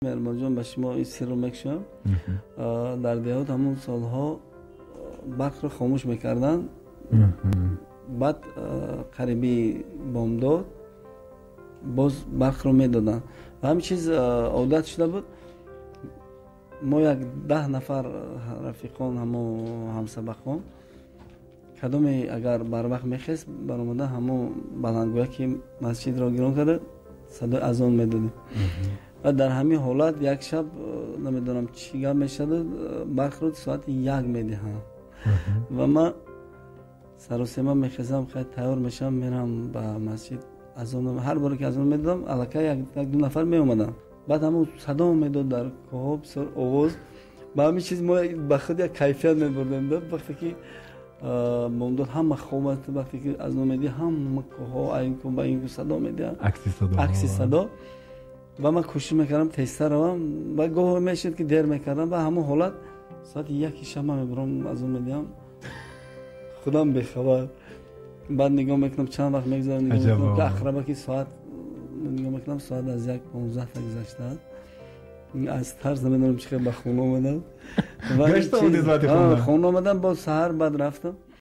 مهربان جان به شما این سر رو میگم. در دیهات همون سالها برق رو خاموش میکردن، بعد قریبی بامداد باز برق رو میدادن و همین چیز عادت شده بود. ما یک 10 نفر رفیقان همو همسبقان کدومی اگر بر وقت میخست برآمده همو بلندگویی که مسجد را گیرون کرده صدای اذان میدادیم و در همین حالت یک شب نمیدونم چی گپ میشد برق رو ساعت 1 میدهند و من سر و سیما میخزم خیلی تیار میشم میرم به مسجد اذان. هر بار که اذان میدادم الکی یک دو نفر میومدن، بعد همون صدا میداد در کوه بسیار آواز با همین چیز ما به خود یک کیفیت میبردیم. وقتی که ممداد همه خوابت وقتی که اذان میدی همه کوه این کو با این صدا میدن عکس صدا و من کوشش میکردم تیزتر روم و گاه میشد که دیر میکردم و همون حالت ساعت 1 شب میبرم اذان میدم خودم بخبر. بعد نگاه میکنم چند وقت میگذره، نگاه میکنم که اقربا که ساعت نگاه میکنم ساعت از 1:15 گذشته. از ترس نمیدونم چقدر به خونه اومدم گشت آمدید وقتی خونه خونه اومدم با سحر بعد رفتم